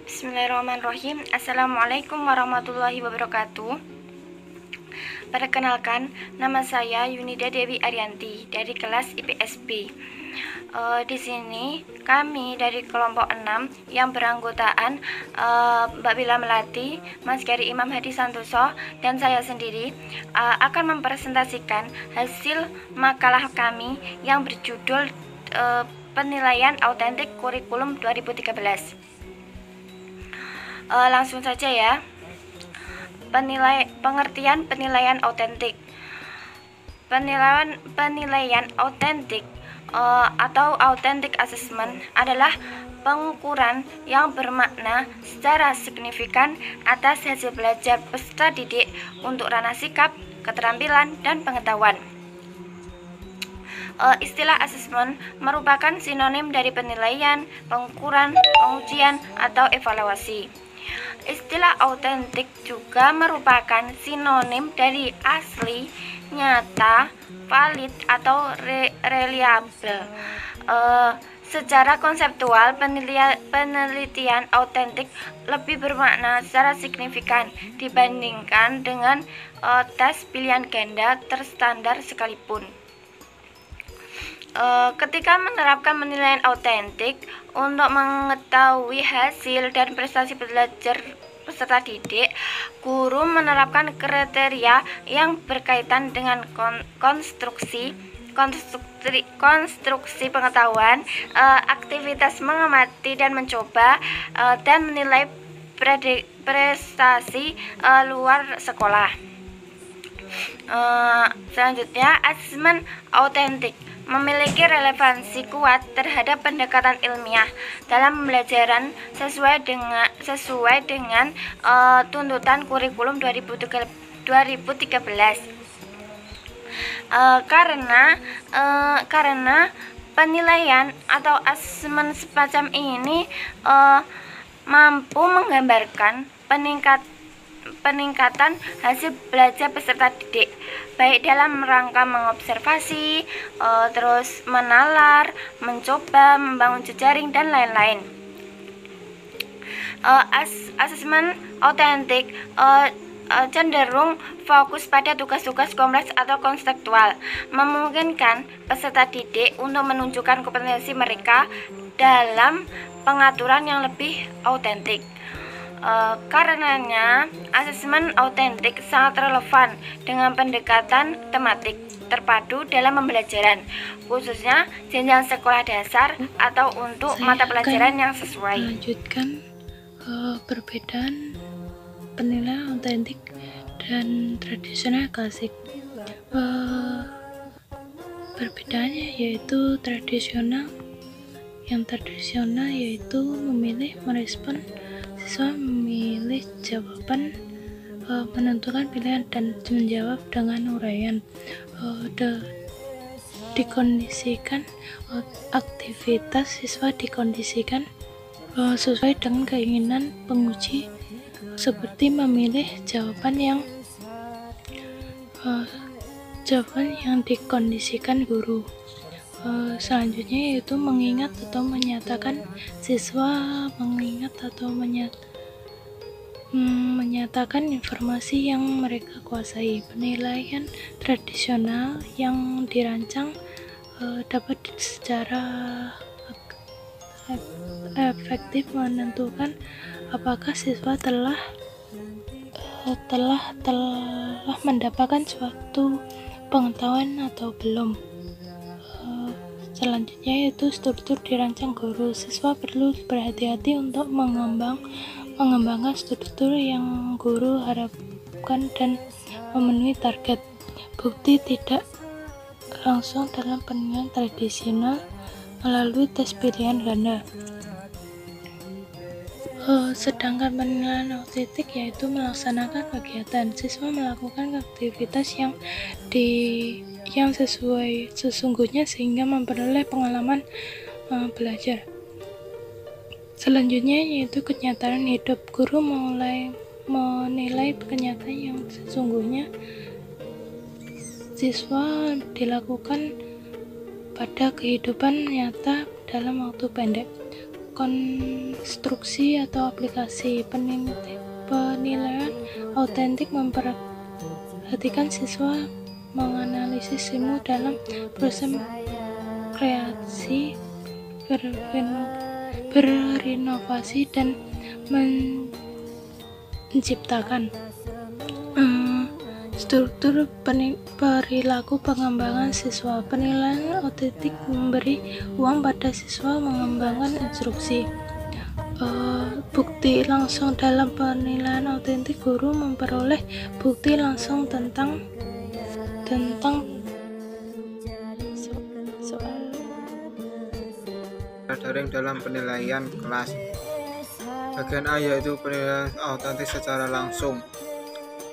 Bismillahirrahmanirrahim. Assalamualaikum warahmatullahi wabarakatuh. Perkenalkan, nama saya Yunida Dewi Arianti dari kelas IPSB. Di sini kami dari kelompok 6 yang beranggotaan Mbak Bila Melati, Mas Gary Imam Hadi Santoso, dan saya sendiri akan mempresentasikan hasil makalah kami yang berjudul Penilaian Autentik Kurikulum 2013. Langsung saja ya. Pengertian penilaian autentik. Penilaian autentik atau authentic assessment adalah pengukuran yang bermakna secara signifikan atas hasil belajar peserta didik untuk ranah sikap, keterampilan, dan pengetahuan. Istilah asesmen merupakan sinonim dari penilaian, pengukuran, pengujian, atau evaluasi. Istilah autentik juga merupakan sinonim dari asli, nyata, valid, atau reliable. Secara konseptual, penelitian autentik lebih bermakna secara signifikan dibandingkan dengan tes pilihan ganda terstandar sekalipun. Ketika menerapkan penilaian autentik untuk mengetahui hasil dan prestasi belajar peserta didik, guru menerapkan kriteria yang berkaitan dengan konstruksi pengetahuan, aktivitas mengamati dan mencoba, dan menilai prestasi luar sekolah. Selanjutnya, asesmen autentik memiliki relevansi kuat terhadap pendekatan ilmiah dalam pembelajaran sesuai dengan tuntutan kurikulum 2013. Karena penilaian atau asesmen semacam ini mampu menggambarkan peningkatan hasil belajar peserta didik, baik dalam rangka mengobservasi, terus menalar, mencoba, membangun jejaring, dan lain-lain. Asesmen autentik cenderung fokus pada tugas-tugas kompleks atau konseptual, memungkinkan peserta didik untuk menunjukkan kompetensi mereka dalam pengaturan yang lebih autentik. Karenanya, asesmen autentik sangat relevan dengan pendekatan tematik terpadu dalam pembelajaran, khususnya jenjang sekolah dasar atau untuk mata pelajaran yang sesuai. Lanjutkan perbedaan penilaian autentik dan tradisional klasik. Perbedaannya yaitu yang tradisional yaitu memilih, merespon, siswa memilih jawaban, menentukan pilihan, dan menjawab dengan uraian. Dikondisikan, aktivitas siswa dikondisikan sesuai dengan keinginan penguji, seperti memilih jawaban yang dikondisikan guru. Selanjutnya yaitu mengingat atau menyatakan. Siswa mengingat atau menyatakan informasi yang mereka kuasai. Penilaian tradisional yang dirancang dapat secara efektif menentukan apakah siswa telah mendapatkan suatu pengetahuan atau belum. Selanjutnya yaitu struktur dirancang guru. Siswa perlu berhati-hati untuk mengembangkan struktur yang guru harapkan dan memenuhi target. Bukti tidak langsung dalam penilaian tradisional melalui tes pilihan ganda. Sedangkan penilaian autentik yaitu melaksanakan kegiatan. Siswa melakukan aktivitas yang sesuai sesungguhnya sehingga memperoleh pengalaman belajar. Selanjutnya yaitu kenyataan hidup. Guru mulai menilai kenyataan yang sesungguhnya siswa dilakukan pada kehidupan nyata dalam waktu pendek. Konstruksi atau aplikasi penilaian autentik memperhatikan siswa menganalisis ilmu dalam proses kreasi, berinovasi, dan menciptakan struktur perilaku pengembangan siswa. Penilaian autentik memberi ruang pada siswa mengembangkan instruksi. Bukti langsung dalam penilaian autentik, guru memperoleh bukti langsung tentang soal daring dalam penilaian kelas. Bagian A yaitu penilaian autentik secara langsung.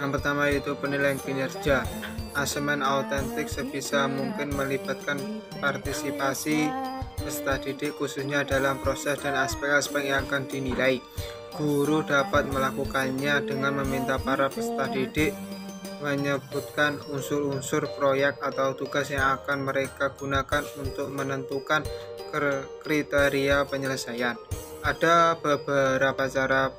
Yang pertama yaitu penilaian kinerja. Asesmen autentik sebisa mungkin melibatkan partisipasi peserta didik, khususnya dalam proses dan aspek-aspek yang akan dinilai. Guru dapat melakukannya dengan meminta para peserta didik menyebutkan unsur-unsur proyek atau tugas yang akan mereka gunakan untuk menentukan kriteria penyelesaian. Ada beberapa cara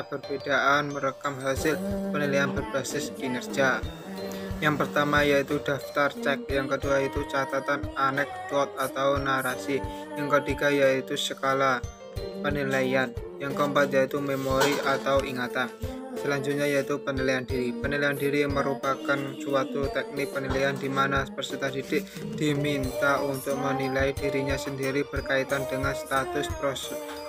perbedaan merekam hasil penilaian berbasis kinerja. Yang pertama yaitu daftar cek, yang kedua yaitu catatan anekdot atau narasi, yang ketiga yaitu skala penilaian, yang keempat yaitu memori atau ingatan. Selanjutnya yaitu penilaian diri. Penilaian diri merupakan suatu teknik penilaian di mana peserta didik diminta untuk menilai dirinya sendiri berkaitan dengan status,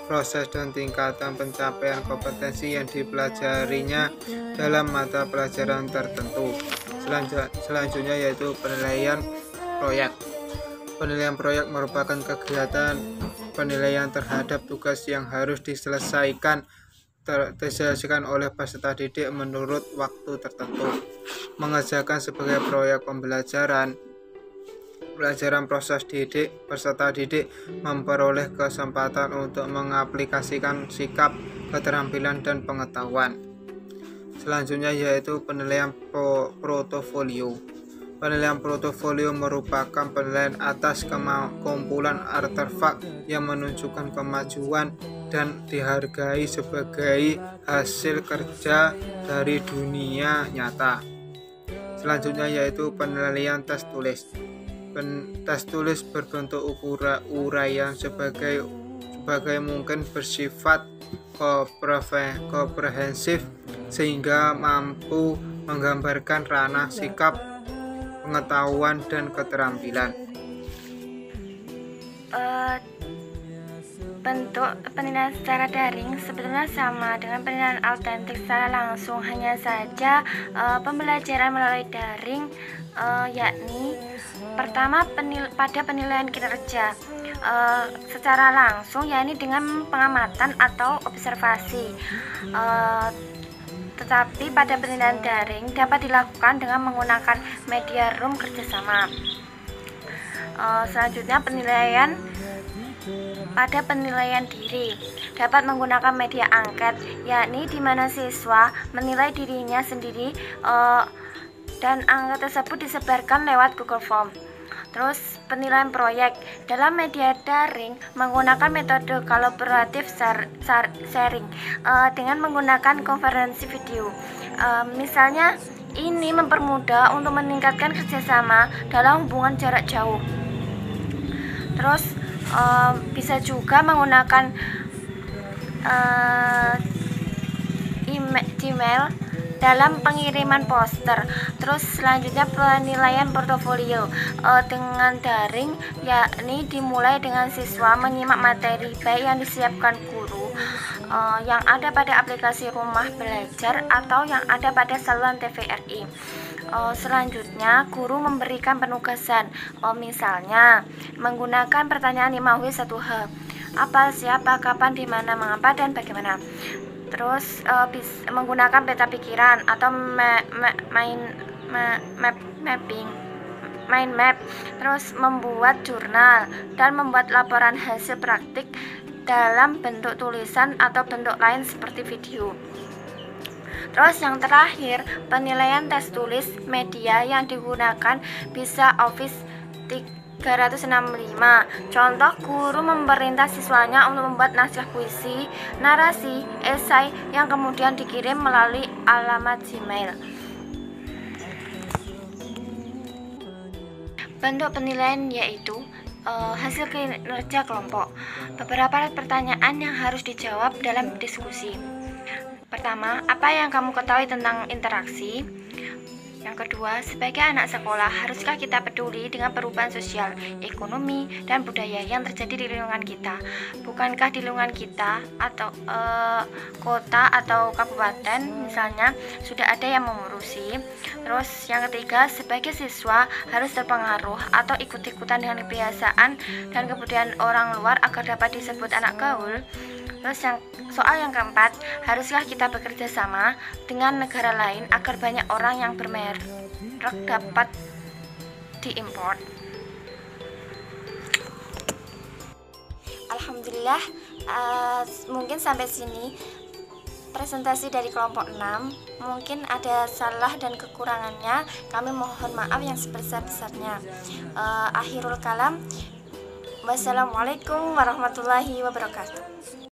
proses dan tingkatan pencapaian kompetensi yang dipelajarinya dalam mata pelajaran tertentu. Selanjutnya yaitu penilaian proyek. Penilaian proyek merupakan kegiatan penilaian terhadap tugas yang harus diselesaikan oleh peserta didik menurut waktu tertentu. Mengerjakan sebagai proyek pelajaran proses didik, peserta didik memperoleh kesempatan untuk mengaplikasikan sikap, keterampilan, dan pengetahuan. Selanjutnya yaitu penilaian portofolio. Penilaian portofolio merupakan penilaian atas kumpulan artefak yang menunjukkan kemajuan dan dihargai sebagai hasil kerja dari dunia nyata. Selanjutnya yaitu penilaian tes tulis. Tes tulis berbentuk uraian sebagai mungkin bersifat komprehensif sehingga mampu menggambarkan ranah sikap, pengetahuan, dan keterampilan. Bentuk penilaian secara daring sebetulnya sama dengan penilaian autentik secara langsung, hanya saja pembelajaran melalui daring yakni pertama pada penilaian kinerja secara langsung, yakni dengan pengamatan atau observasi, tetapi pada penilaian daring dapat dilakukan dengan menggunakan media room kerjasama. Selanjutnya pada penilaian diri dapat menggunakan media angket, yakni di mana siswa menilai dirinya sendiri dan angket tersebut disebarkan lewat Google Form. Terus penilaian proyek dalam media daring menggunakan metode kolaboratif sharing dengan menggunakan konferensi video. Misalnya ini mempermudah untuk meningkatkan kerjasama dalam hubungan jarak jauh. Terus bisa juga menggunakan Gmail dalam pengiriman poster. Terus selanjutnya penilaian portofolio dengan daring, yakni dimulai dengan siswa menyimak materi baik yang disiapkan guru yang ada pada aplikasi rumah belajar atau yang ada pada saluran TVRI. Selanjutnya guru memberikan penugasan, misalnya menggunakan pertanyaan 5W1H, apa, siapa, kapan, di mana, mengapa, dan bagaimana. Terus menggunakan peta pikiran atau mind map, terus membuat jurnal dan membuat laporan hasil praktik dalam bentuk tulisan atau bentuk lain seperti video. Terus yang terakhir, penilaian tes tulis media yang digunakan bisa Office 365. Contoh, guru memerintah siswanya untuk membuat naskah puisi, narasi, esai yang kemudian dikirim melalui alamat Gmail. Bentuk penilaian yaitu hasil kinerja kelompok. Beberapa pertanyaan yang harus dijawab dalam diskusi. Pertama, apa yang kamu ketahui tentang interaksi? Yang kedua, sebagai anak sekolah, haruskah kita peduli dengan perubahan sosial, ekonomi, dan budaya yang terjadi di lingkungan kita? Bukankah di lingkungan kita atau kota atau kabupaten misalnya sudah ada yang mengurusi? Terus yang ketiga, sebagai siswa harus terpengaruh atau ikut-ikutan dengan kebiasaan dan kebudayaan orang luar agar dapat disebut anak gaul. Terus soal yang keempat, haruskah kita bekerja sama dengan negara lain agar banyak orang yang bermerek dapat diimpor? Alhamdulillah, mungkin sampai sini presentasi dari kelompok 6. Mungkin ada salah dan kekurangannya, kami mohon maaf yang sebesar-besarnya. Akhirul kalam, wassalamualaikum warahmatullahi wabarakatuh.